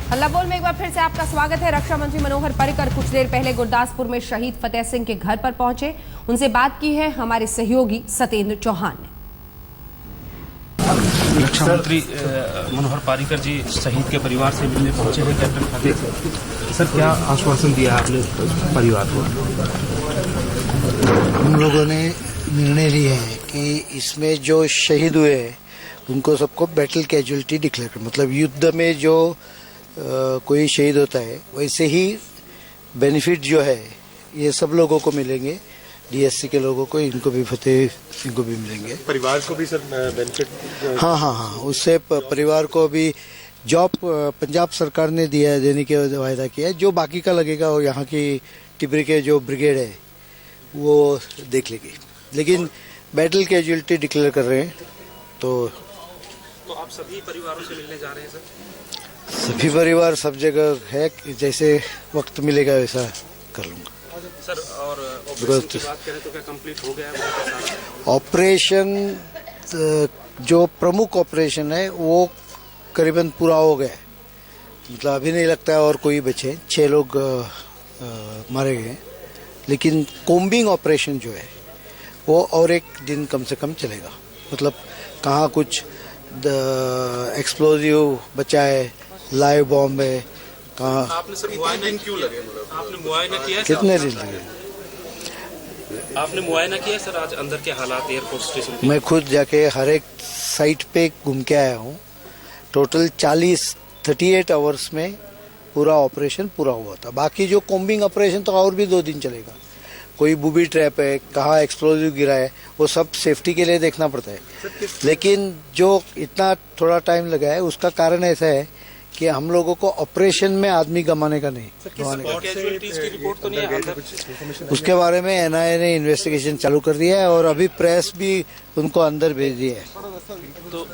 हल्ला बोल में एक बार फिर से आपका स्वागत है। रक्षा मंत्री मनोहर पर्रिकर कुछ देर पहले गुरदासपुर में शहीद फतेह सिंह के घर पर पहुंचे। उनसे बात की है हमारे सहयोगी सत्येंद्र चौहान ने। रक्षा मंत्री मनोहर पर्रिकर जी शहीद के परिवार से मिलने पहुंचे हैं कैप्टन फतेह। सर, क्या आश्वासन दिया आपने परिवार को? हम लोगों ने निर्णय लिया है कि इसमें जो शहीद हुए हैं उनको सबको बैटल कैजुअलिटी डिक्लेयर कर, मतलब युद्ध में जो कोई शहीद होता है वैसे ही बेनिफिट जो है ये सब लोगों को मिलेंगे। डीएससी के लोगों को, इनको भी फतेह सिंह को भी मिलेंगे। परिवार को भी सर बेनिफिट? हाँ, उससे परिवार को भी जॉब पंजाब सरकार ने दिया है, देने के वायदा किया है। जो बाकी का लगेगा और यहाँ की टिब्री के जो ब्रिगेड है वो देख लेगी, लेकिन बैटल कैजुअलिटी डिक्लेयर कर रहे हैं। तो आप सभी परिवारों से मिलने जा रहे हैं सर? सभी परिवार सब जगह है, जैसे वक्त मिलेगा वैसा कर लूँगा सर। और ऑपरेशन की बात करें तो क्या कंप्लीट हो गया है? ऑपरेशन जो प्रमुख ऑपरेशन है वो करीबन पूरा हो गया है, मतलब अभी नहीं लगता है और कोई बचे। 6 लोग मारे गए, लेकिन कोम्बिंग ऑपरेशन जो है वो और एक दिन कम से कम चलेगा। मतलब कहाँ कुछ एक्सप्लोजिव बचा है, लाइव बॉम्ब है, कहाँ। आपने सर मुआयना क्यों लगे? आपने मुआयना किया? कितने दिन लगे? आपने मुआयना किया सर आज अंदर के हालात एयरपोर्ट स्टेशन? मैं खुद जाके हर एक साइट पे घूम के आया हूँ। टोटल 38 आवर्स में पूरा ऑपरेशन पूरा हुआ था। बाकी जो कोम्बिंग ऑपरेशन तो और भी 2 दिन चलेगा। कोई बूबी ट्रैप है, कहाँ एक्सप्लोजिव गिरा है, वो सब सेफ्टी के लिए देखना पड़ता है। लेकिन जो इतना थोड़ा टाइम लगा है उसका कारण ऐसा है कि हम लोगों को ऑपरेशन में आदमी गंवाने का नहीं, रिपोर्ट तो नहीं है? उसके बारे में एनआईए ने इन्वेस्टिगेशन चालू कर दिया है और अभी प्रेस भी उनको अंदर भेज दिया है। तो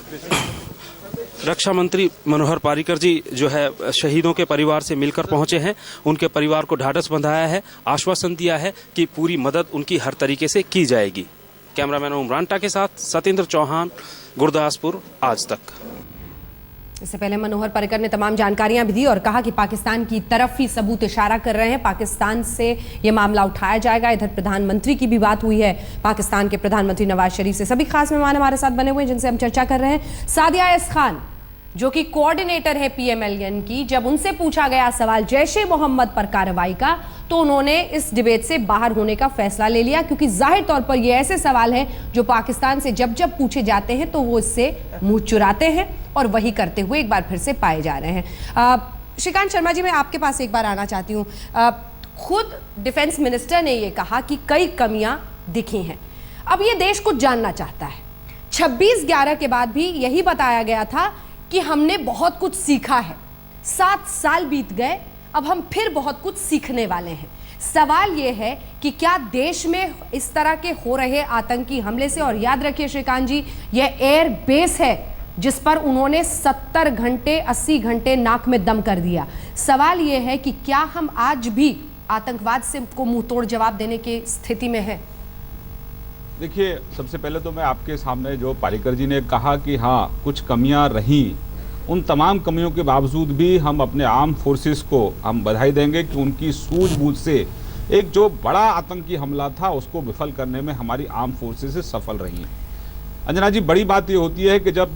रक्षा मंत्री मनोहर पर्रिकर जी जो है शहीदों के परिवार से मिलकर पहुंचे हैं। उनके परिवार को ढाढ़स बंधाया है, आश्वासन दिया है कि पूरी मदद उनकी हर तरीके से की जाएगी। कैमरामैन उमरान के साथ सत्येंद्र चौहान, गुरदासपुर, आज तक। इससे पहले मनोहर पर्रिकर ने तमाम जानकारियां भी दी और कहा कि पाकिस्तान की तरफ ही सबूत इशारा कर रहे हैं, पाकिस्तान से ये मामला उठाया जाएगा। इधर प्रधानमंत्री की भी बात हुई है, पाकिस्तान के प्रधानमंत्री नवाज शरीफ से। सभी खास मेहमान हमारे साथ बने हुए हैं जिनसे हम चर्चा कर रहे हैं। सादिया एस खान जो कि कोऑर्डिनेटर है पीएमएलएन की, जब उनसे पूछा गया सवाल जैश-ए मोहम्मद पर कार्रवाई का, तो उन्होंने इस डिबेट से बाहर होने का फैसला ले लिया, क्योंकि जाहिर तौर पर ये ऐसे सवाल हैं जो पाकिस्तान से जब जब पूछे जाते हैं तो वो इससे मुंह चुराते हैं और वही करते हुए एक बार फिर से पाए जा रहे हैं। श्रीकांत शर्मा जी, मैं आपके पास एक बार आना चाहती हूँ। खुद डिफेंस मिनिस्टर ने यह कहा कि कई कमियां दिखी हैं। अब ये देश कुछ जानना चाहता है। 26/11 के बाद भी यही बताया गया था कि हमने बहुत कुछ सीखा है। 7 साल बीत गए, अब हम फिर बहुत कुछ सीखने वाले हैं। सवाल यह है कि क्या देश में इस तरह के हो रहे आतंकी हमले से, और याद रखिए श्रीकांत जी, यह एयर बेस है जिस पर उन्होंने 70 घंटे 80 घंटे नाक में दम कर दिया। सवाल यह है कि क्या हम आज भी आतंकवाद से को मुंह तोड़ जवाब देने की स्थिति में हैं? देखिए, सबसे पहले तो मैं आपके सामने जो पर्रिकर जी ने कहा कि हाँ कुछ कमियां रहीं, उन तमाम कमियों के बावजूद भी हम अपने आर्म फोर्सेस को हम बधाई देंगे कि उनकी सूझबूझ से एक जो बड़ा आतंकी हमला था उसको विफल करने में हमारी आर्म फोर्सेस सफल रही हैं। अंजना जी, बड़ी बात ये होती है कि जब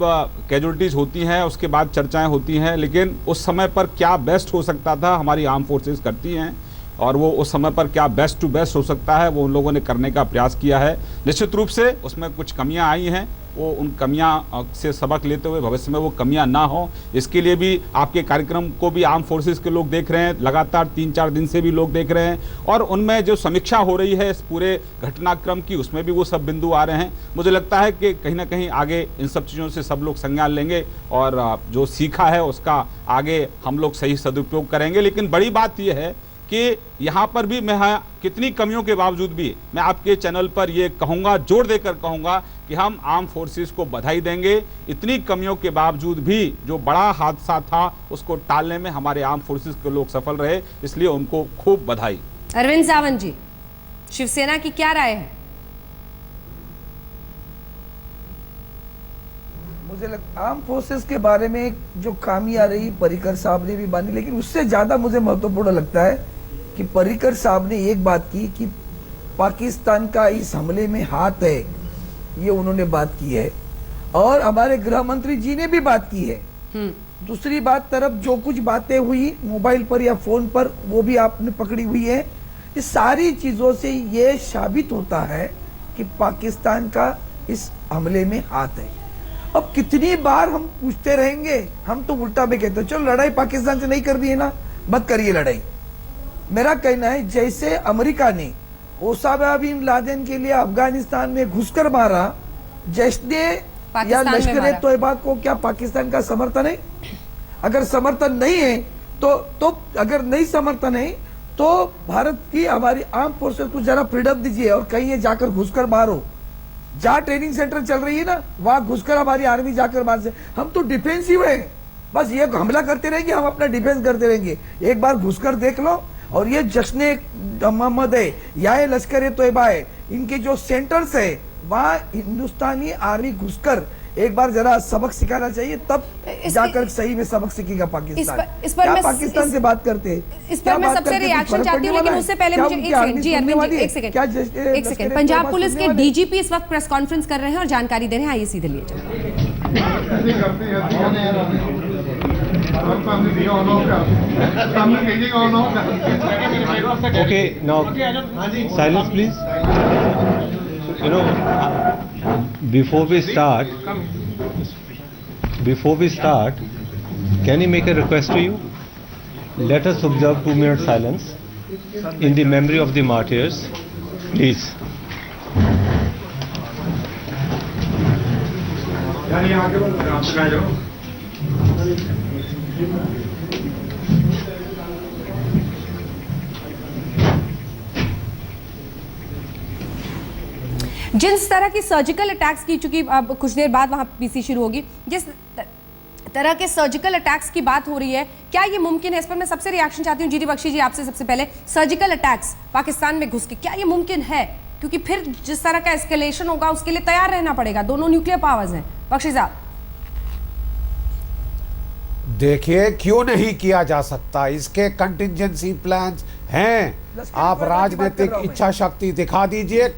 कैजुअलिटीज़ होती हैं उसके बाद चर्चाएं होती हैं, लेकिन उस समय पर क्या बेस्ट हो सकता था हमारी आर्म फोर्सेस करती हैं, और वो उस समय पर क्या बेस्ट टू बेस्ट हो सकता है वो उन लोगों ने करने का प्रयास किया है। निश्चित रूप से उसमें कुछ कमियां आई हैं, वो उन कमियां से सबक लेते हुए भविष्य में वो कमियां ना हो, इसके लिए भी आपके कार्यक्रम को भी आर्म फोर्सेस के लोग देख रहे हैं, लगातार 3-4 दिन से भी लोग देख रहे हैं, और उनमें जो समीक्षा हो रही है इस पूरे घटनाक्रम की उसमें भी वो सब बिंदु आ रहे हैं। मुझे लगता है कि कहीं ना कहीं आगे इन सब चीज़ों से सब लोग संज्ञान लेंगे और जो सीखा है उसका आगे हम लोग सही सदुपयोग करेंगे। लेकिन बड़ी बात यह है कि यहाँ पर भी मैं कितनी कमियों के बावजूद भी मैं आपके चैनल पर ये कहूँगा, जोर देकर कहूँगा कि हम आर्म फोर्सेस को बधाई देंगे। इतनी कमियों के बावजूद भी जो बड़ा हादसा था उसको टालने में हमारे आर्म फोर्सेस के लोग सफल रहे, इसलिए उनको खूब बधाई। अरविंद सावंत जी, शिवसेना की क्या राय है? मुझे लगता आर्म फोर्सेस के बारे में जो खामियां रही पर्रिकर साहब ने भी बांधी, लेकिन उससे ज्यादा मुझे महत्वपूर्ण लगता है कि पर्रिकर साहब ने एक बात की कि पाकिस्तान का इस हमले में हाथ है, ये उन्होंने बात की है, और हमारे गृह मंत्री जी ने भी बात की है। दूसरी बात तरफ जो कुछ बातें हुई मोबाइल पर या फोन पर, वो भी आपने पकड़ी हुई है। इस सारी चीजों से ये साबित होता है कि पाकिस्तान का इस हमले में हाथ है। अब कितनी बार हम पूछते रहेंगे, हम तो उल्टा भी कहते हैं चलो लड़ाई पाकिस्तान से नहीं कर दी है ना, मत करिए लड़ाई। मेरा कहना है जैसे अमेरिका ने ओसामा बिन लादेन के लिए अफगानिस्तान में घुसकर मारा, जैश ने या लश्कर तोयबा को क्या पाकिस्तान का समर्थन है? अगर समर्थन नहीं है तो अगर नहीं समर्थन है तो भारत की हमारी आर्म फोर्सेस को जरा फ्रीडम दीजिए और कहीं जाकर घुसकर मारो। जहां ट्रेनिंग सेंटर चल रही है ना, वहां घुसकर हमारी आर्मी जाकर मार से, हम तो डिफेंसिव है, बस ये हमला करते रहेंगे, हम अपना डिफेंस करते रहेंगे। एक बार घुसकर देख लो। और ये जश्न मोहम्मद है या ये लश्कर तोयबा है, इनके जो सेंटर्स है वहां हिंदुस्तानी आर्मी घुसकर एक बार जरा सबक सिखाना चाहिए, तब जाकर सही में सबक सीखेगा पाकिस्तान। क्या पाकिस्तान से बात करते हैं? इस पर मैं सबसे रिएक्शन चाहती हूँ, लेकिन उससे पहले मुझे एक सेकंड पंजाब पुलिस के डीजीपी इस वक्त प्रेस कॉन्फ्रेंस कर रहे हैं और जानकारी दे रहे हैं, आइए सीधे लिए Okay, now silence please. You know, before we start, can I make a request to you? Let us observe 2 minute silence in the memory of the martyrs, please. जिस तरह की सर्जिकल अटैक्स की, चूंकि अब कुछ देर बाद वहां पीसी शुरू होगी, जिस तरह के सर्जिकल अटैक्स की बात हो रही है, क्या ये मुमकिन है? इस पर मैं सबसे रिएक्शन चाहती हूँ। जीडी बख्शी जी, आपसे सबसे पहले, सर्जिकल अटैक्स पाकिस्तान में घुस के, क्या ये मुमकिन है? क्योंकि फिर जिस तरह का एस्केलेशन होगा उसके लिए तैयार रहना पड़ेगा। दोनों न्यूक्लियर पावर्स हैं। बख्शी साहब, देखिए क्यों नहीं किया जा सकता, इसके कंटिजेंसी प्लान्स हैं। आप राजनीतिक इच्छा शक्ति दिखा दीजिए,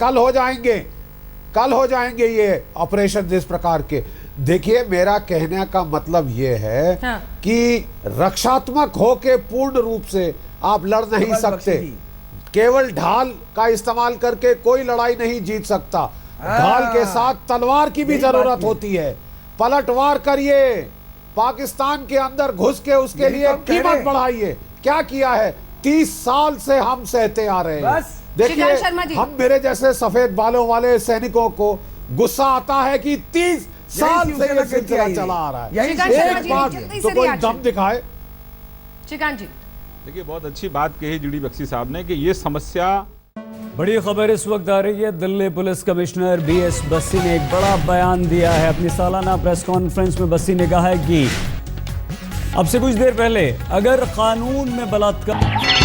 कल हो जाएंगे ये ऑपरेशन इस प्रकार के। देखिए मेरा कहने का मतलब ये है कि रक्षात्मक होके पूर्ण रूप से आप लड़ नहीं सकते। केवल ढाल का इस्तेमाल करके कोई लड़ाई नहीं जीत सकता। ढाल के साथ तलवार की भी जरूरत होती है। पलटवार करिए, पाकिस्तान के अंदर घुस के उसके लिए कीमत बढ़ाइए। क्या किया है? 30 साल से हम सहते आ रहे हैं। देखिए हम मेरे जैसे सफेद बालों वाले सैनिकों को गुस्सा आता है कि 30 साल से ये सिलसिला चला आ रहा है। एक बार तो कोई दम दिखाए। श्रीकांत जी, देखिए बहुत अच्छी बात कही जीडी बख्शी साहब ने कि ये समस्या। बड़ी खबर इस वक्त आ रही है। Delhi police commissioner BS Bassi ने एक बड़ा बयान दिया है। अपनी सालाना प्रेस कॉन्फ्रेंस में बस्सी ने कहा है कि अब से कुछ देर पहले अगर कानून में बलात्कार